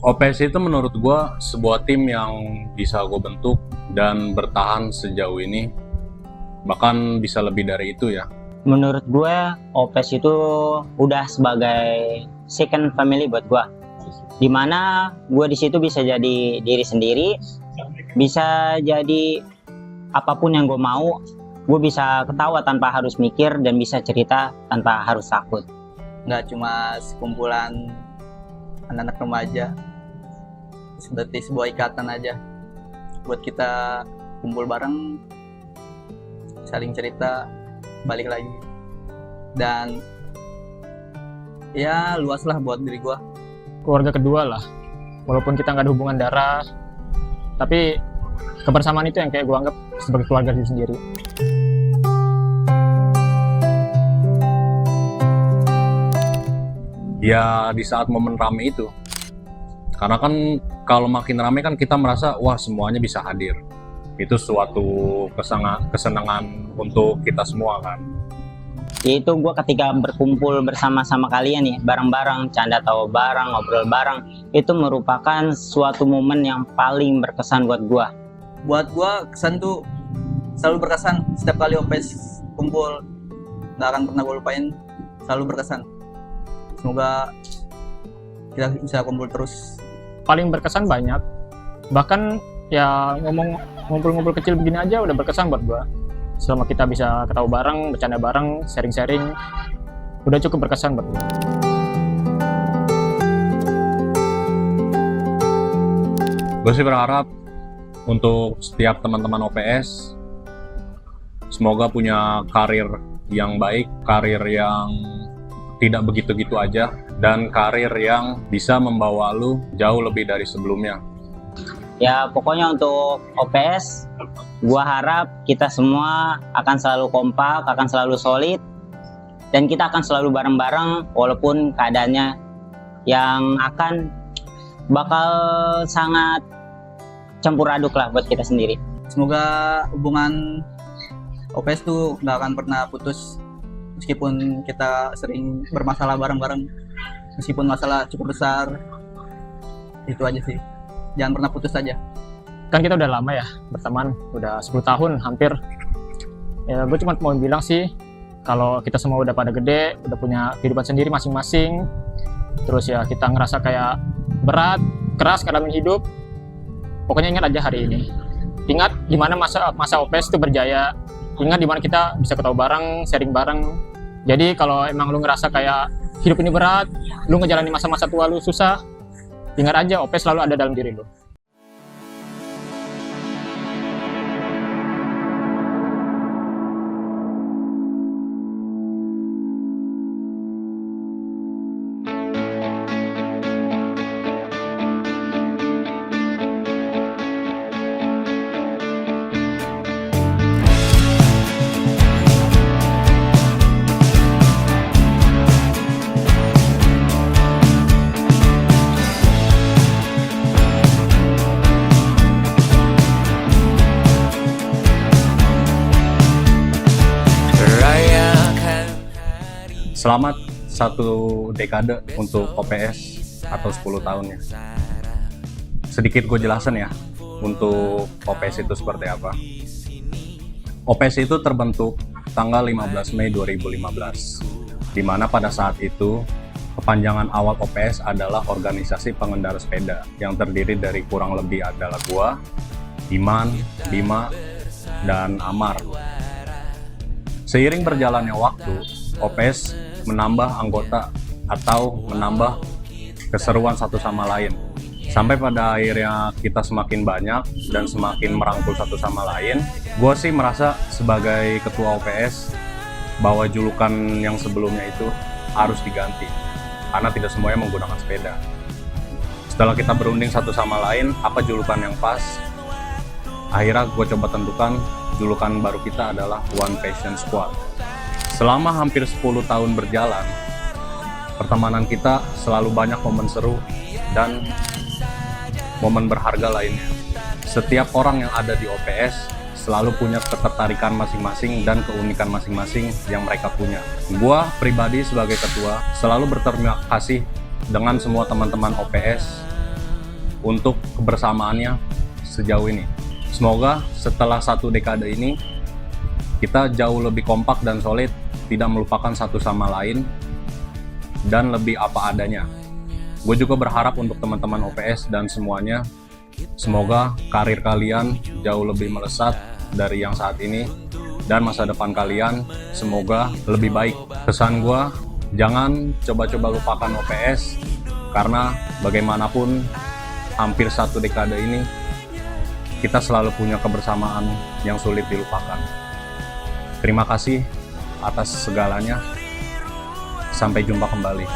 OPS itu menurut gue sebuah tim yang bisa gue bentuk dan bertahan sejauh ini, bahkan bisa lebih dari itu ya. Menurut gue, OPS itu udah sebagai second family buat gue. Dimana gue di situ bisa jadi diri sendiri, bisa jadi apapun yang gue mau, gue bisa ketawa tanpa harus mikir dan bisa cerita tanpa harus takut. Nggak cuma sekumpulan anak-anak remaja, seperti sebuah ikatan aja buat kita kumpul bareng, saling cerita, balik lagi, dan ya luas lah buat diri gua. Keluarga kedua lah, walaupun kita nggak ada hubungan darah, tapi kebersamaan itu yang kayak gue anggap sebagai keluarga diri sendiri. Ya di saat momen rame itu, karena kan kalau makin rame kan kita merasa wah semuanya bisa hadir, itu suatu kesenangan untuk kita semua kan. Yaitu gue ketika berkumpul bersama-sama kalian nih, bareng-bareng, canda tawa bareng, ngobrol bareng, itu merupakan suatu momen yang paling berkesan buat gue. Buat gua kesan tuh selalu berkesan. Setiap kali OPS kumpul nggak akan pernah gua lupain, selalu berkesan. Semoga kita bisa kumpul terus. Paling berkesan banyak, bahkan ya ngumpul-ngumpul kecil begini aja udah berkesan buat gue. Selama kita bisa ketawa bareng, bercanda bareng, sharing-sharing, udah cukup berkesan buat gue. Gue sih berharap untuk setiap teman-teman OPS semoga punya karir yang baik, karir yang tidak begitu-gitu aja, dan karir yang bisa membawa lu jauh lebih dari sebelumnya. Ya pokoknya untuk OPS, gua harap kita semua akan selalu kompak, akan selalu solid, dan kita akan selalu bareng-bareng walaupun keadaannya yang akan bakal sangat campur aduk lah buat kita sendiri. Semoga hubungan OPS tuh nggak akan pernah putus, meskipun kita sering bermasalah bareng-bareng, meskipun masalah cukup besar. Itu aja sih, jangan pernah putus aja. Kan kita udah lama ya berteman, udah 10 tahun hampir. Ya gue cuma mau bilang sih, kalau kita semua udah pada gede, udah punya kehidupan sendiri masing-masing, terus ya kita ngerasa kayak berat, keras kadang hidup, pokoknya ingat aja hari ini. Ingat gimana masa OPS itu berjaya, ingat dimana kita bisa ketawa bareng, sharing bareng. Jadi kalau emang lu ngerasa kayak hidup ini berat, lu ngejalani masa-masa tua lu susah, ingat aja OPS selalu ada dalam diri lu. Selamat 1 dekade untuk OPS atau 10 tahunnya. Sedikit gue jelasin ya untuk OPS itu seperti apa. OPS itu terbentuk tanggal 15 Mei 2015, di mana pada saat itu kepanjangan awal OPS adalah Organisasi Pengendara Sepeda, yang terdiri dari kurang lebih adalah gua, Iman, Bima, dan Amar. Seiring berjalannya waktu, OPS menambah anggota atau menambah keseruan satu sama lain, sampai pada akhirnya kita semakin banyak dan semakin merangkul satu sama lain. Gue sih merasa sebagai ketua OPS bahwa julukan yang sebelumnya itu harus diganti karena tidak semuanya menggunakan sepeda. Setelah kita berunding satu sama lain apa julukan yang pas, akhirnya gue coba tentukan julukan baru kita adalah One Passion Squad. Selama hampir 10 tahun berjalan, pertemanan kita selalu banyak momen seru dan momen berharga lainnya. Setiap orang yang ada di OPS selalu punya ketertarikan masing-masing dan keunikan masing-masing yang mereka punya. Gua pribadi sebagai ketua selalu berterima kasih dengan semua teman-teman OPS untuk kebersamaannya sejauh ini. Semoga setelah 1 dekade ini kita jauh lebih kompak dan solid, tidak melupakan satu sama lain, dan lebih apa adanya. Gue juga berharap untuk teman-teman OPS dan semuanya, semoga karir kalian jauh lebih melesat dari yang saat ini, dan masa depan kalian semoga lebih baik. Pesan gue, jangan coba-coba lupakan OPS, karena bagaimanapun hampir 1 dekade ini kita selalu punya kebersamaan yang sulit dilupakan. Terima kasih atas segalanya. Sampai jumpa kembali.